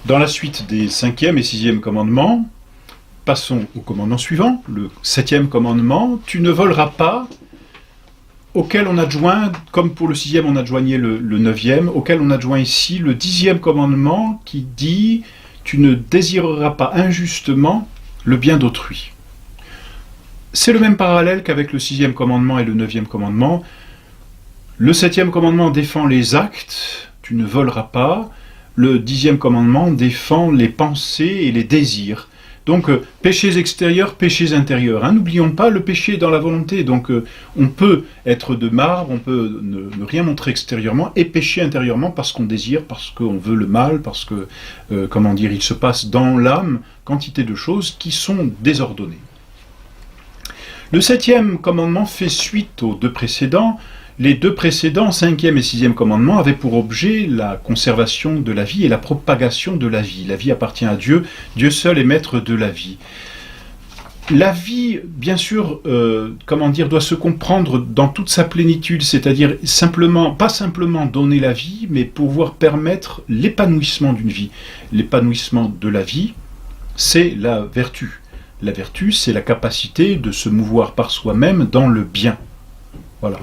Dans la suite des 5e et 6e commandements, passons au commandement suivant, le 7e commandement, tu ne voleras pas, auquel on adjoint, comme pour le 6e on adjoignait le 9e, auquel on adjoint ici le 10e commandement qui dit tu ne désireras pas injustement le bien d'autrui. C'est le même parallèle qu'avec le 6e commandement et le 9e commandement. Le 7e commandement défend les actes, tu ne voleras pas. Le 10e commandement défend les pensées et les désirs. Donc, péchés extérieurs, péchés intérieurs. N'oublions pas, le péché est dans la volonté. Donc, on peut être de marbre, on peut ne rien montrer extérieurement et pécher intérieurement parce qu'on désire, parce qu'on veut le mal, parce que, il se passe dans l'âme quantité de choses qui sont désordonnées. Le 7e commandement fait suite aux deux précédents. Les deux précédents, 5e et 6e commandement, avaient pour objet la conservation de la vie et la propagation de la vie. La vie appartient à Dieu, Dieu seul est maître de la vie. La vie, bien sûr, doit se comprendre dans toute sa plénitude, c'est-à-dire pas simplement donner la vie, mais pouvoir permettre l'épanouissement d'une vie. L'épanouissement de la vie, c'est la vertu. La vertu, c'est la capacité de se mouvoir par soi-même dans le bien. Voilà.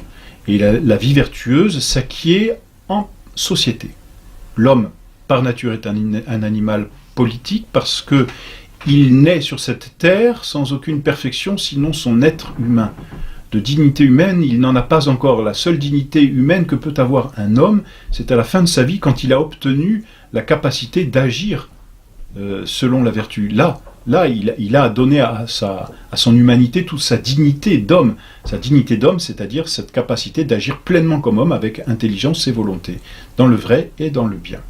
Et la vie vertueuse s'acquiert en société. L'homme, par nature, est un animal politique parce qu'il naît sur cette terre sans aucune perfection, sinon son être humain. De dignité humaine, il n'en a pas encore. La seule dignité humaine que peut avoir un homme, c'est à la fin de sa vie, quand il a obtenu la capacité d'agir selon la vertu. Là, il a donné à son humanité toute sa dignité d'homme. Sa dignité d'homme, c'est-à-dire cette capacité d'agir pleinement comme homme avec intelligence et volonté, dans le vrai et dans le bien.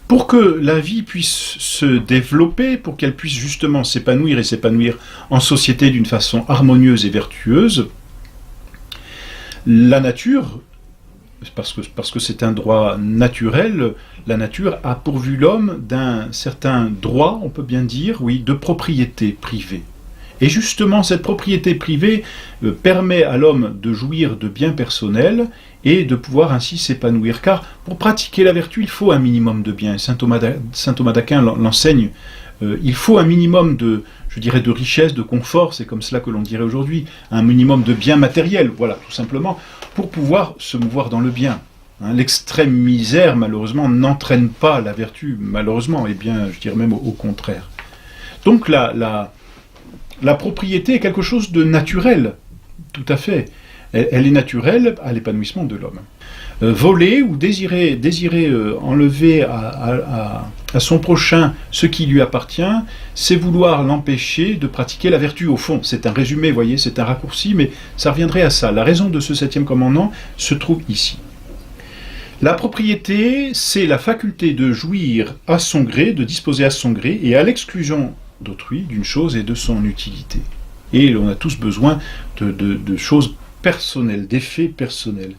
Pour que la vie puisse se développer, pour qu'elle puisse justement s'épanouir et s'épanouir en société d'une façon harmonieuse et vertueuse, la nature, parce que c'est un droit naturel, la nature a pourvu l'homme d'un certain droit, on peut bien dire, oui, de propriété privée. Et justement, cette propriété privée permet à l'homme de jouir de biens personnels et de pouvoir ainsi s'épanouir. Car pour pratiquer la vertu, il faut un minimum de biens. Saint Thomas d'Aquin l'enseigne. Il faut un minimum de richesse, de confort, c'est comme cela que l'on dirait aujourd'hui, un minimum de biens matériels, voilà, tout simplement, pour pouvoir se mouvoir dans le bien. L'extrême misère, malheureusement, n'entraîne pas la vertu, malheureusement, et bien, je dirais même au contraire. Donc la propriété est quelque chose de naturel, tout à fait. Elle est naturelle à l'épanouissement de l'homme. Voler ou désirer enlever à son prochain ce qui lui appartient, c'est vouloir l'empêcher de pratiquer la vertu. Au fond, c'est un résumé, vous voyez, c'est un raccourci, mais ça reviendrait à ça. La raison de ce 7e commandement se trouve ici. La propriété, c'est la faculté de jouir à son gré, de disposer à son gré, et à l'exclusion d'autrui, d'une chose et de son utilité. Et on a tous besoin de choses personnelles, d'effets personnels.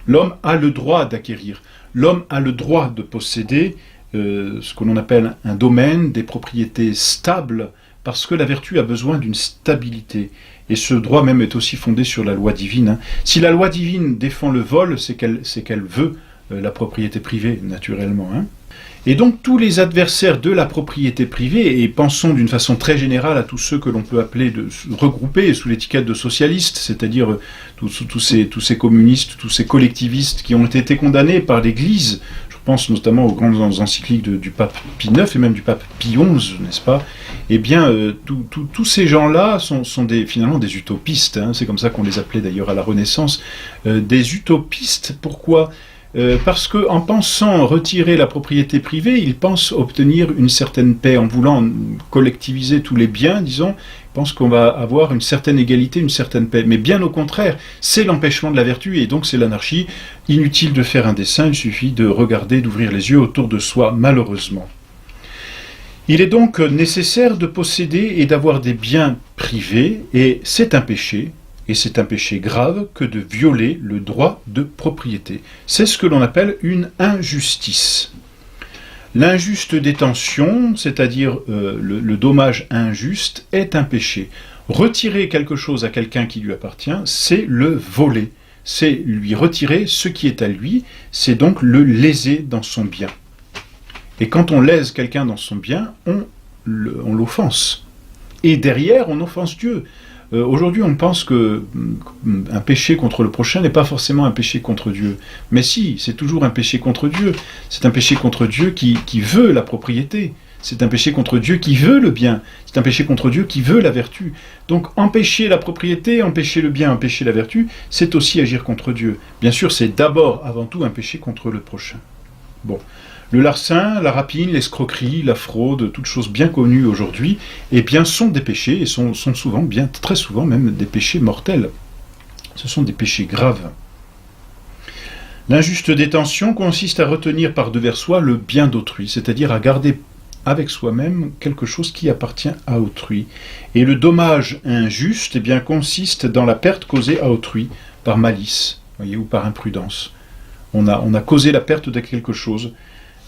L'homme a le droit d'acquérir, l'homme a le droit de posséder ce que l'on appelle un domaine, des propriétés stables, parce que la vertu a besoin d'une stabilité. Et ce droit même est aussi fondé sur la loi divine. Si la loi divine défend le vol, c'est qu'elle veut la propriété privée, naturellement. Et donc tous les adversaires de la propriété privée, et pensons d'une façon très générale à tous ceux que l'on peut appeler regrouper sous l'étiquette de socialistes, c'est-à-dire tous ces communistes, tous ces collectivistes qui ont été condamnés par l'Église, je pense notamment aux grandes encycliques du pape Pie IX et même du pape Pie XI, n'est-ce pas? Eh bien, tous ces gens-là sont finalement des utopistes, c'est comme ça qu'on les appelait d'ailleurs à la Renaissance, des utopistes. Pourquoi ? Parce qu'en pensant retirer la propriété privée, ils pensent obtenir une certaine paix. En voulant collectiviser tous les biens, disons, ils pensent qu'on va avoir une certaine égalité, une certaine paix. Mais bien au contraire, c'est l'empêchement de la vertu et donc c'est l'anarchie. Inutile de faire un dessin, il suffit de regarder, d'ouvrir les yeux autour de soi, malheureusement. Il est donc nécessaire de posséder et d'avoir des biens privés, et c'est un péché. Et c'est un péché grave que de violer le droit de propriété. C'est ce que l'on appelle une injustice. L'injuste détention, c'est-à-dire le dommage injuste, est un péché. Retirer quelque chose à quelqu'un qui lui appartient, c'est le voler. C'est lui retirer ce qui est à lui, c'est donc le léser dans son bien. Et quand on lèse quelqu'un dans son bien, on l'offense. Et derrière, on offense Dieu. Aujourd'hui, on pense que un péché contre le prochain n'est pas forcément un péché contre Dieu. Mais si, c'est toujours un péché contre Dieu. C'est un péché contre Dieu qui veut la propriété. C'est un péché contre Dieu qui veut le bien. C'est un péché contre Dieu qui veut la vertu. Donc empêcher la propriété, empêcher le bien, empêcher la vertu, c'est aussi agir contre Dieu. Bien sûr, c'est d'abord, avant tout, un péché contre le prochain. Bon. Le larcin, la rapine, l'escroquerie, la fraude, toutes choses bien connues aujourd'hui, eh bien, sont des péchés, et sont souvent, bien très souvent même, des péchés mortels. Ce sont des péchés graves. L'injuste détention consiste à retenir par-devers soi le bien d'autrui, c'est-à-dire à garder avec soi-même quelque chose qui appartient à autrui. Et le dommage injuste, eh bien, consiste dans la perte causée à autrui par malice, voyez, ou par imprudence. On a causé la perte de quelque chose.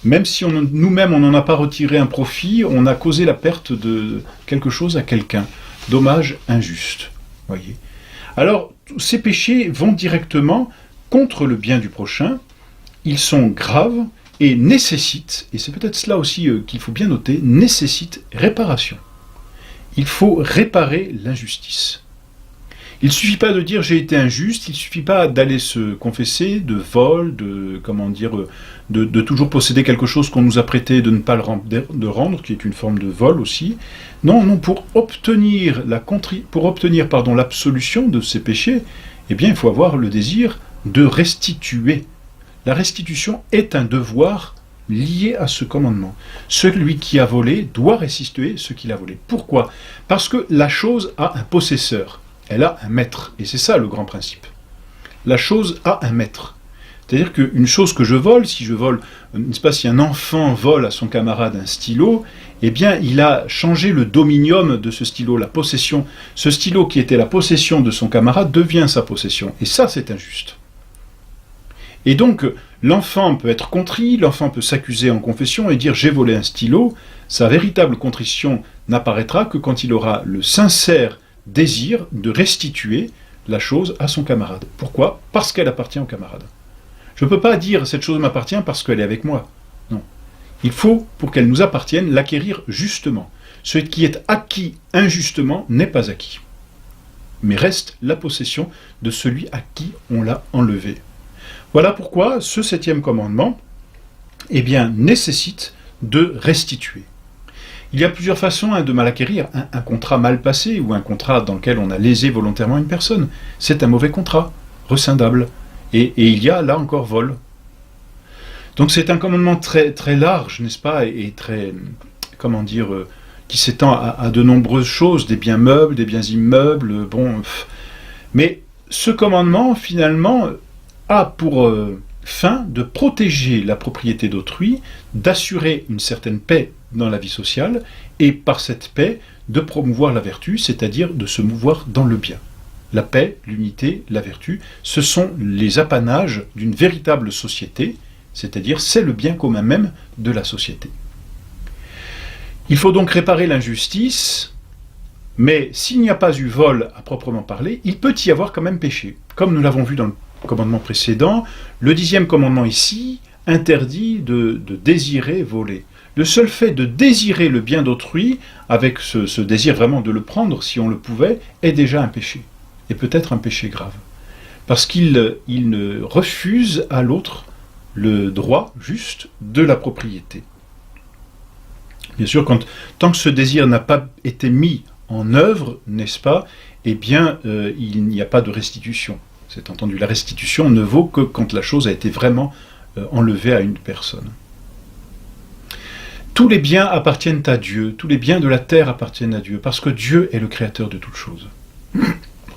Même si nous-mêmes on n'en a pas retiré un profit, on a causé la perte de quelque chose à quelqu'un. Dommage injuste. Voyez. Alors, ces péchés vont directement contre le bien du prochain. Ils sont graves et nécessitent, et c'est peut-être cela aussi qu'il faut bien noter, nécessitent réparation. Il faut réparer l'injustice. Il ne suffit pas de dire j'ai été injuste, il ne suffit pas d'aller se confesser de vol, de toujours posséder quelque chose qu'on nous a prêté, de ne pas le rendre, qui est une forme de vol aussi. Non, pour obtenir l'absolution de ces péchés, eh bien il faut avoir le désir de restituer. La restitution est un devoir lié à ce commandement. Celui qui a volé doit restituer ce qu'il a volé. Pourquoi ? Parce que la chose a un possesseur. Elle a un maître, et c'est ça le grand principe. La chose a un maître. C'est-à-dire qu'une chose que je vole, si un enfant vole à son camarade un stylo, eh bien il a changé le dominium de ce stylo, la possession. Ce stylo qui était la possession de son camarade devient sa possession, et ça c'est injuste. Et donc l'enfant peut être contrit, l'enfant peut s'accuser en confession et dire j'ai volé un stylo. Sa véritable contrition n'apparaîtra que quand il aura le sincère désir de restituer la chose à son camarade. Pourquoi ? Parce qu'elle appartient au camarade. Je ne peux pas dire cette chose m'appartient parce qu'elle est avec moi. Non. Il faut, pour qu'elle nous appartienne, l'acquérir justement. Ce qui est acquis injustement n'est pas acquis, mais reste la possession de celui à qui on l'a enlevé. Voilà pourquoi ce 7e commandement, eh bien, nécessite de restituer. Il y a plusieurs façons de mal acquérir. Un contrat mal passé ou un contrat dans lequel on a lésé volontairement une personne, c'est un mauvais contrat, rescindable. Et il y a là encore vol. Donc c'est un commandement très, très large, n'est-ce pas, et très, qui s'étend à de nombreuses choses, des biens meubles, des biens immeubles, Mais ce commandement, finalement, a pour fin de protéger la propriété d'autrui, d'assurer une certaine paix dans la vie sociale, et par cette paix, de promouvoir la vertu, c'est-à-dire de se mouvoir dans le bien. La paix, l'unité, la vertu, ce sont les apanages d'une véritable société, c'est-à-dire c'est le bien commun même de la société. Il faut donc réparer l'injustice, mais s'il n'y a pas eu vol à proprement parler, il peut y avoir quand même péché. Comme nous l'avons vu dans le commandement précédent, le 10e commandement ici interdit de désirer voler. Le seul fait de désirer le bien d'autrui, avec ce désir vraiment de le prendre si on le pouvait, est déjà un péché. Et peut-être un péché grave. Parce qu'il ne refuse à l'autre le droit juste de la propriété. Bien sûr, tant que ce désir n'a pas été mis en œuvre, n'est-ce pas, eh bien, il n'y a pas de restitution. C'est entendu, la restitution ne vaut que quand la chose a été vraiment enlevée à une personne. Tous les biens appartiennent à Dieu, tous les biens de la terre appartiennent à Dieu, parce que Dieu est le créateur de toutes choses.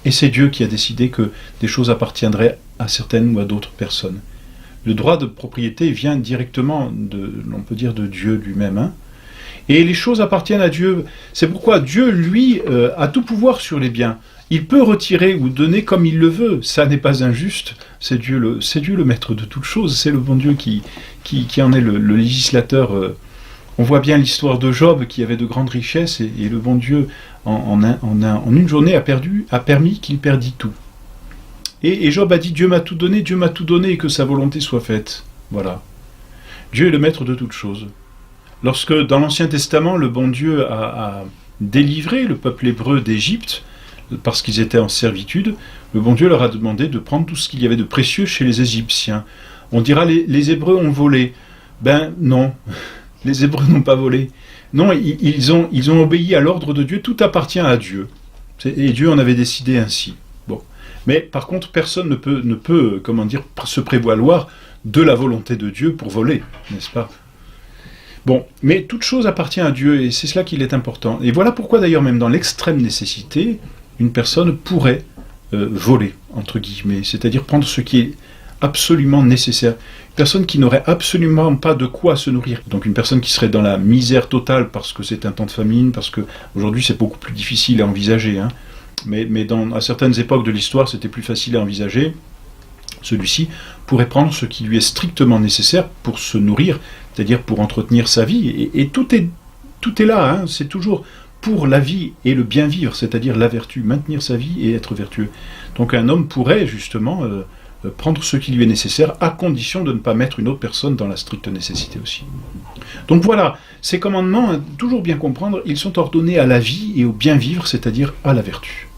Et c'est Dieu qui a décidé que des choses appartiendraient à certaines ou à d'autres personnes. Le droit de propriété vient directement, on peut dire, de Dieu lui-même. Hein. Et les choses appartiennent à Dieu. C'est pourquoi Dieu, lui, a tout pouvoir sur les biens. Il peut retirer ou donner comme il le veut. Ça n'est pas injuste. C'est Dieu le maître de toutes choses. C'est le bon Dieu qui en est le législateur. On voit bien l'histoire de Job qui avait de grandes richesses et le bon Dieu, en une journée, a permis qu'il perdît tout. Et Job a dit, Dieu m'a tout donné, et que sa volonté soit faite. Voilà. Dieu est le maître de toutes choses. Lorsque, dans l'Ancien Testament, le bon Dieu a délivré le peuple hébreu d'Égypte, parce qu'ils étaient en servitude, le bon Dieu leur a demandé de prendre tout ce qu'il y avait de précieux chez les Égyptiens. On dira, les Hébreux ont volé. Ben non, les Hébreux n'ont pas volé. Non, ils ont obéi à l'ordre de Dieu, tout appartient à Dieu. Et Dieu en avait décidé ainsi. Bon. Mais par contre, personne ne peut se prévaloir de la volonté de Dieu pour voler, n'est-ce pas? Bon, mais toute chose appartient à Dieu, et c'est cela qu'il est important. Et voilà pourquoi d'ailleurs, même dans l'extrême nécessité, une personne pourrait voler, entre guillemets, c'est-à-dire prendre ce qui est absolument nécessaire. Une personne qui n'aurait absolument pas de quoi se nourrir. Donc une personne qui serait dans la misère totale parce que c'est un temps de famine, parce que aujourd'hui c'est beaucoup plus difficile à envisager, hein. Mais à certaines époques de l'histoire c'était plus facile à envisager. Celui-ci pourrait prendre ce qui lui est strictement nécessaire pour se nourrir, c'est-à-dire pour entretenir sa vie. Et tout est là, hein. C'est toujours pour la vie et le bien vivre, c'est-à-dire la vertu, maintenir sa vie et être vertueux. Donc un homme pourrait justement prendre ce qui lui est nécessaire, à condition de ne pas mettre une autre personne dans la stricte nécessité aussi. Donc voilà, ces commandements, toujours bien comprendre, ils sont ordonnés à la vie et au bien vivre, c'est-à-dire à la vertu.